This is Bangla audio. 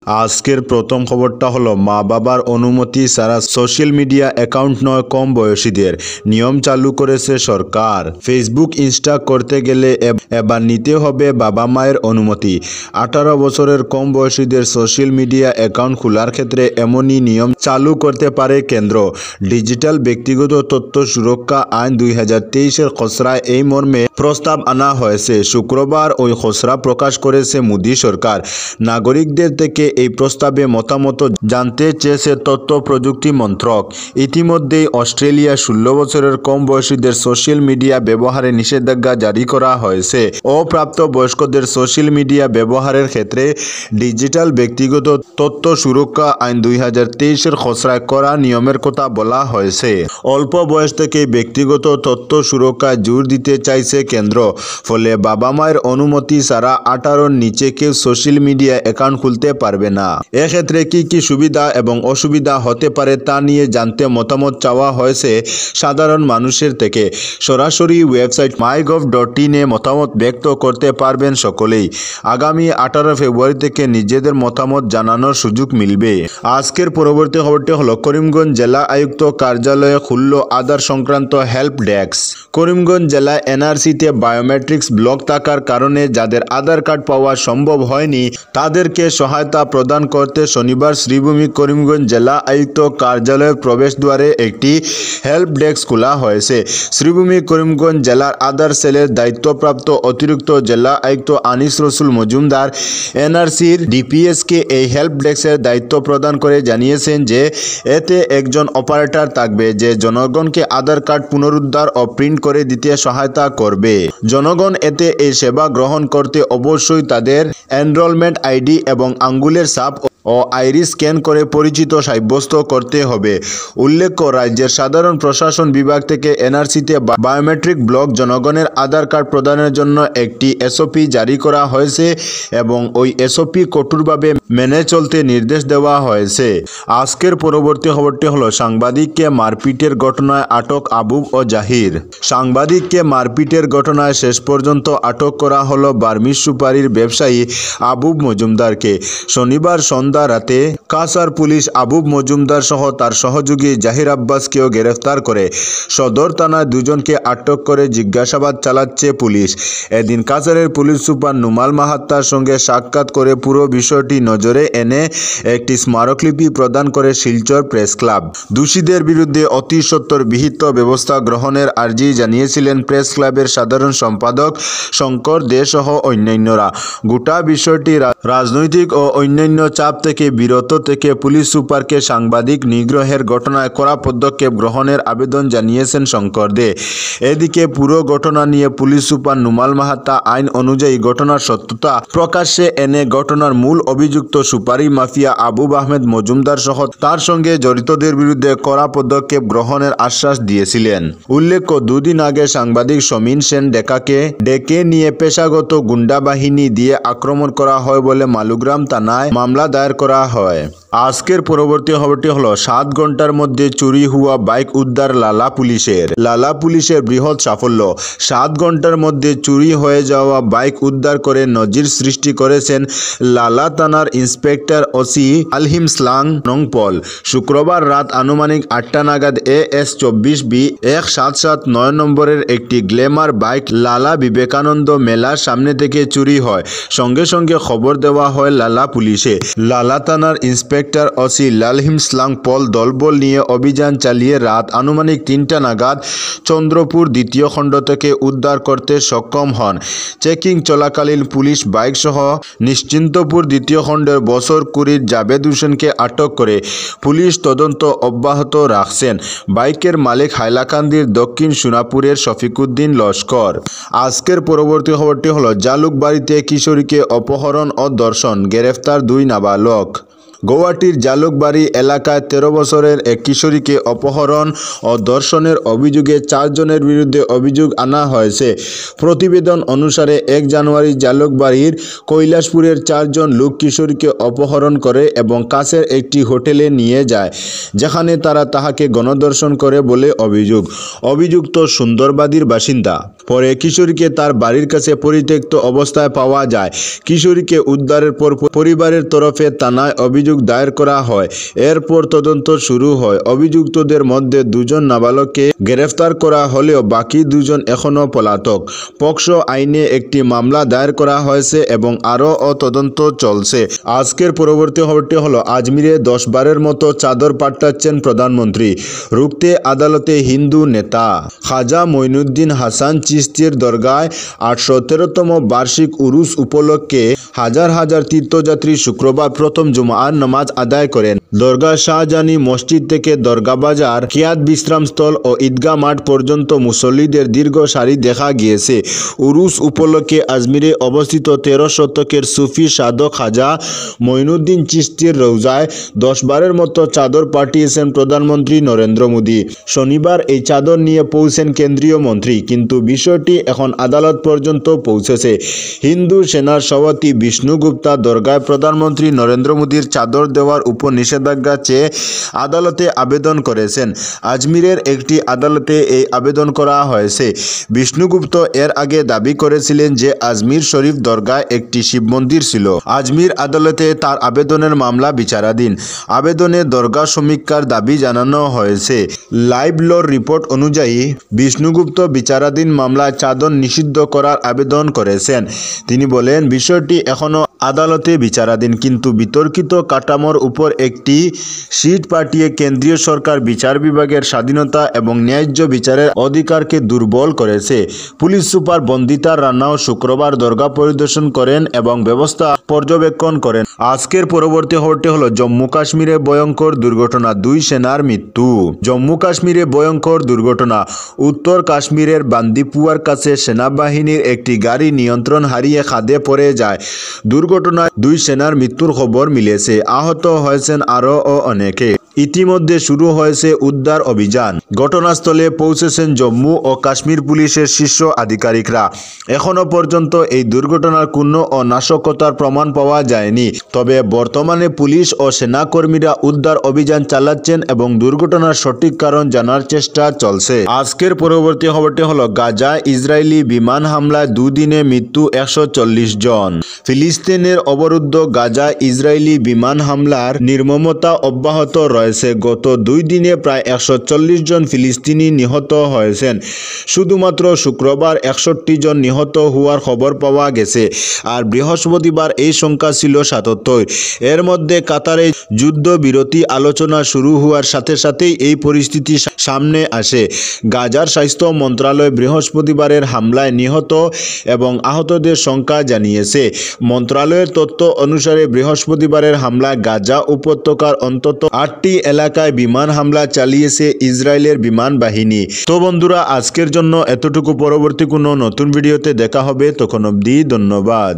আজকের প্রথম খবরটা হলো মা বাবার অনুমতি ছাড়া সোশ্যাল মিডিয়া অ্যাকাউন্ট নয় কম বয়সীদের নিয়ম চালু করেছে সরকার। ফেসবুক ইনস্টা করতে গেলে এবার নিতে হবে বাবা মায়ের অনুমতি। 18 বছরের কম বয়সীদের সোশ্যাল মিডিয়া অ্যাকাউন্ট খোলার ক্ষেত্রে এমনই নিয়ম চালু করতে পারে কেন্দ্র। ডিজিটাল ব্যক্তিগত তথ্য সুরক্ষা আইন 2023-এর খসড়ায় এই মর্মে প্রস্তাব আনা হয়েছে। শুক্রবার ওই খসড়া প্রকাশ করেছে মোদী সরকার। নাগরিকদের থেকে এই প্রস্তাবে মতামত জানতে চেয়েছে তথ্য প্রযুক্তি মন্ত্রক। ইতিমধ্যেই অস্ট্রেলিয়া 16 বছরের কম বয়সীদের সোশ্যাল মিডিয়া ব্যবহারে নিষেধাজ্ঞা জারি করা হয়েছে। অপ্রাপ্ত বয়স্কদের সোশ্যাল মিডিয়া ব্যবহারের ক্ষেত্রে ডিজিটাল ব্যক্তিগত তথ্য সুরক্ষা আইন 2023-এর খসড়ায় করা নিয়মের কথা বলা হয়েছে। অল্প বয়স থেকে ব্যক্তিগত তথ্য সুরক্ষায় জোর দিতে চাইছে কেন্দ্র। ফলে বাবা মায়ের অনুমতি ছাড়া 18-র নিচে কেউ সোশ্যাল মিডিয়া অ্যাকাউন্ট খুলতে পারবে না। এক্ষেত্রে কি কি সুবিধা এবং অসুবিধা হতে পারে তা নিয়ে জানতে মতামত চাওয়া হয়েছে সাধারণ মানুষের থেকে। সরাসরি ওয়েবসাইট mygov.in-এ মতামত ব্যক্ত করতে পারবেন সকলেই। আগামী 18 ফেব্রুয়ারি থেকে নিজেদের মতামত জানানোর সুযোগ মিলবে। আজকের পরবর্তী খবরটি হলো করিমগঞ্জ জেলা আয়ুক্ত কার্যালয়ে খুলল আধার সংক্রান্ত হেল্প ডেস্ক। করিমগঞ্জ জেলায় এনআরসিতে বায়োমেট্রিক্স ব্লক থাকার কারণে যাদের আধার কার্ড পাওয়া সম্ভব হয়নি তাদেরকে সহায়তা প্রদান করতে শনিবার শ্রীভূমি করিমগঞ্জ জেলা আয়ুক্ত কার্যালয়ের প্রবেশদ্বারে একটি হেল্প ডেস্ক খোলা হয়েছে। শ্রীভূমি করিমগঞ্জ জেলার আধার সেলের দায়িত্বপ্রাপ্ত অতিরিক্ত জেলা আয়ুক্ত আনিস রসুল মজুমদার এনআরসির ডিপিএসকে এই হেল্প ডেস্কের দায়িত্ব প্রদান করে জানিয়েছেন যে এতে একজন অপারেটর থাকবে যে জনগণকে আধার কার্ড পুনরুদ্ধার ও প্রিন্ট করে দিতে সহায়তা করবে। জনগণ এতে এই সেবা গ্রহণ করতে অবশ্যই তাদের এনরোলমেন্ট আইডি এবং আঙ্গুলের ছাপ ও আইরিস স্ক্যান করে পরিচিত সাব্যস্ত করতে হবে। উল্লেখ্য, রাজ্যের সাধারণ প্রশাসন বিভাগ থেকে এনআরসিতে বায়োমেট্রিক ব্লক জনগণের আধার কার্ড প্রদানের জন্য একটি এসওপি জারি করা হয়েছে এবং ওই এসওপি কঠোরভাবে মেনে চলতে নির্দেশ দেওয়া হয়েছে। আজকের পরবর্তী খবরটি হলো সাংবাদিককে মারপিটের ঘটনায় আটক আবুব ও জাহির। সাংবাদিককে মারপিটের ঘটনায় শেষ পর্যন্ত আটক করা হলো বার্মিজ সুপারির ব্যবসায়ী আবুব মজুমদারকে। শনিবার সন্ধ্যা রাতে কাছাড় পুলিশ আবুব মজুমদার সহ তার সহযোগী জাহির আব্বাসকেও গ্রেফতার করে সদর থানায় দুজনকে আটক করে জিজ্ঞাসাবাদ চালাচ্ছে পুলিশ। এদিন কাছাড়ের পুলিশ সুপার নুমাল মাহাত্তার সঙ্গে সাক্ষাৎ করে পুরো বিষয়টি নজরে এনে একটি স্মারকলিপি প্রদান করে শিলচর প্রেস ক্লাব। দোষীদের বিরুদ্ধে অতি সত্বর বিহিত ব্যবস্থা গ্রহণের আর্জি জানিয়েছিলেন প্রেস ক্লাবের সাধারণ সম্পাদক শঙ্কর দে সহ অন্যান্যরা। গোটা বিষয়টি রাজনৈতিক ও অন্যান্য চাপ থেকে বিরত থেকে পুলিশ সুপারকে সাংবাদিক নিগ্রহের ঘটনায় কড়া পদক্ষেপ গ্রহণের আবেদন জানিয়েছেন শঙ্কর দে। এদিকে পুরো ঘটনা নিয়ে পুলিশ সুপার নুমাল মাহাত্তা আইন অনুযায়ী ঘটনার সত্যতা প্রকাশ্যে এনে ঘটনার মূল অভিযুক্ত সুপারি মাফিয়া আবুব আহমেদ মজুমদার সহ তার সঙ্গে জড়িতদের বিরুদ্ধে কড়া পদক্ষেপ গ্রহণের আশ্বাস দিয়েছিলেন। উল্লেখ্য, দুদিন আগে সাংবাদিক সমীন সেন ডেকে নিয়ে পেশাগত গুন্ডা বাহিনী দিয়ে আক্রমণ করা হয় বলে মালুগ্রাম থানায় মামলা দায়ের করা হয়। আজকের পরবর্তী খবরটি হলো 7 ঘন্টার মধ্যে চুরি হওয়া বাইক উদ্ধার লালা পুলিশের বৃহৎ সাফল্য। 7 ঘন্টার মধ্যে চুরি হয়ে যাওয়া বাইক উদ্ধার করে নজির সৃষ্টি করেছেন লালা থানার ইন্সপেক্টর ওসি আলহিম স্লাং নংপল। শুক্রবার রাত আনুমানিক 8টা নাগাদ AS 24B 1779 নম্বরের একটি গ্ল্যামার বাইক লালা বিবেকানন্দ মেলার সামনে থেকে চুরি হয়। সঙ্গে সঙ্গে খবর দেওয়া হয় লালা পুলিশে। লালা থানার ইন্সপেক্টর ওসি লালহিম স্লাং পল দলবল নিয়ে অভিযান চালিয়ে রাত আনুমানিক 3টা নাগাদ চন্দ্রপুর দ্বিতীয় খণ্ড থেকে উদ্ধার করতে সক্ষম হন। চেকিং চলাকালীন পুলিশ বাইক সহ নিশ্চিন্তপুর দ্বিতীয় খণ্ডের বছর কুড়ির জাবেদ হোসেনকে আটক করে পুলিশ তদন্ত অব্যাহত রাখছেন। বাইকের মালিক হাইলাকান্দির দক্ষিণ সোনাপুরের শফিকুদ্দিন লস্কর। আজকের পরবর্তী খবরটি হলো জালুকবাড়িতে কিশোরীকে অপহরণ ও ধর্ষণ, গ্রেফতার 2 নাবালক। গৌহাটির জালুকবাড়ি এলাকায় 13 বছরের এক কিশোরীকে অপহরণ ও ধর্ষণের অভিযোগে 4 জনের বিরুদ্ধে অভিযোগ আনা হয়েছে। প্রতিবেদন অনুসারে 1 জানুয়ারি জালুকবাড়ির কৈলাসপুরের 4 জন লোক কিশোরীকে অপহরণ করে এবং কাছের একটি হোটেলে নিয়ে যায়, যেখানে তারা তাহাকে গণধর্ষণ করে বলে অভিযোগ। অভিযুক্ত সুন্দরবাদীর বাসিন্দা। পরে কিশোরীকে তার বাড়ির কাছে পরিত্যক্ত অবস্থায় পাওয়া যায়। কিশোরীকে উদ্ধারের পর পরিবারের তরফে থানায় অভিযোগ দায়ের করা হয়। এরপর তদন্ত শুরু হয়। অভিযুক্তদের মধ্যে 2 জন নাবালককে গ্রেফতার করা হলেও বাকি 2 জন এখনও পলাতক। পক্সো আইনে একটি মামলা দায়ের করা হয়েছে এবং আরও তদন্ত চলছে। আজকের পরবর্তী খবরটি হলো আজমিরে 10-12 মতো চাদর পাল্টাচ্ছেন প্রধানমন্ত্রী। রুখতে আদালতে হিন্দু নেতা। খাজা মঈনুদ্দিন হাসান চিশতির দরগায় 813তম বার্ষিক উরুস উপলক্ষে হাজার হাজার তীর্থযাত্রী শুক্রবার প্রথম জুমার নামাজ আদায় করেন। দরগা শাহজানি মসজিদ থেকে দরগা বাজার, কিয়াত বিশ্রামস্থল ও ঈদগাহ মাঠ পর্যন্ত মুসল্লিদের দীর্ঘ সারি দেখা গিয়েছে। উরুস উপলক্ষে আজমিরে অবস্থিত 13 শতকের সুফি সাধক খাজা মঈনুদ্দিন চিশতির রওজায় 10-12 মতো চাদর পাঠিয়েছেন প্রধানমন্ত্রী নরেন্দ্র মোদী। শনিবার এই চাদর নিয়ে পৌঁছেন কেন্দ্রীয় মন্ত্রী, কিন্তু বিষয়টি এখন আদালত পর্যন্ত পৌঁছেছে। হিন্দু সেনার সভাপতি বিষ্ণু গুপ্তা দরগায় প্রধানমন্ত্রী নরেন্দ্র মোদীর চাদর দেওয়ার উপর নিষেধাজ্ঞা চেয়ে আদালতে আবেদন করেছেন। আজমিরের একটি আদালতে এই আবেদন করা হয়েছে। বিষ্ণুগুপ্ত এর আগে দাবি করেছিলেন যে আজমির শরীফ দরগায় একটি শিব মন্দির ছিল। আজমির আদালতে তার আবেদনের মামলা বিচারাধীন। আবেদনে দরগা সমীক্ষার দাবি জানানো হয়েছে। লাইভ লর রিপোর্ট অনুযায়ী বিষ্ণুগুপ্ত বিচারাধীন মামলায় চাদর নিষিদ্ধ করার আবেদন করেছেন। তিনি বলেন, বিষয়টি এখনও আদালতে বিচারাধীন, কিন্তু বিতর্কিত কাঠামোর উপর একটি সিট পাঠিয়ে কেন্দ্রীয় সরকার বিচার বিভাগের স্বাধীনতা এবং ন্যায্য বিচারের অধিকারকে দুর্বল করেছে। পুলিশ সুপার বন্দিতা রানাও শুক্রবার দরগা পরিদর্শন করেন এবং ব্যবস্থা পর্যবেক্ষণ করেন। আজকের পরবর্তী খবরটি হলো জম্মু কাশ্মীরে ভয়ঙ্কর দুর্ঘটনা, 2 সেনার মৃত্যু। জম্মু কাশ্মীরে ভয়ঙ্কর দুর্ঘটনা। উত্তর কাশ্মীরের বান্দিপুয়ার কাছে সেনাবাহিনীর একটি গাড়ি নিয়ন্ত্রণ হারিয়ে খাদে পড়ে যায়। দুর্ঘটনায় 2 সেনার মৃত্যুর খবর মিলেছে। আহত হয়েছেন আরও অনেকে। ইতিমধ্যে শুরু হয়েছে উদ্ধার অভিযান। ঘটনাস্থলে পৌঁছেছেন জম্মু ও কাশ্মীর পুলিশের শীর্ষ আধিকারিকরা। এখনও পর্যন্ত এই দুর্ঘটনার কোনো নাশকতার প্রমাণ পাওয়া যায়নি, তবে বর্তমানে পুলিশ ও সেনাকর্মীরা উদ্ধার অভিযান চালাচ্ছেন এবং দুর্ঘটনার সঠিক কারণ জানার চেষ্টা চলছে। আজকের পরবর্তী খবরটি হলো গাজায় ইসরায়েলি বিমান হামলায় 2 দিনে মৃত্যু 140 জন। ফিলিস্তিনের অবরুদ্ধ গাজায় ইসরায়েলি বিমান হামলার নির্মমতা অব্যাহত রয়েছে। গত 2 দিনে প্রায় 140 জন ফিলিস্তিনি নিহত হয়েছেন। শুধুমাত্র শুক্রবার 61 জন নিহত হওয়ার খবর পাওয়া গেছে, আর বৃহস্পতিবার এই সংখ্যা ছিল 77। এর মধ্যে কাতারে যুদ্ধবিরতি আলোচনা শুরু হওয়ার সাথে সাথেই এই পরিস্থিতি সামনে আসে। গাজার স্বাস্থ্য মন্ত্রণালয় বৃহস্পতিবারের হামলায় নিহত এবং আহতদের সংখ্যা জানিয়েছে। মন্ত্রণালয়ের তথ্য অনুসারে বৃহস্পতিবারের হামলায় গাজা উপত্যকার অন্তত 8টি এলাকায় বিমান হামলা চালিয়েছে ইসরায়েলের বিমান বাহিনী। তো বন্ধুরা, আজকের জন্য এতটুকু। পরবর্তী কোনো নতুন ভিডিওতে দেখা হবে, তখন অবধি ধন্যবাদ।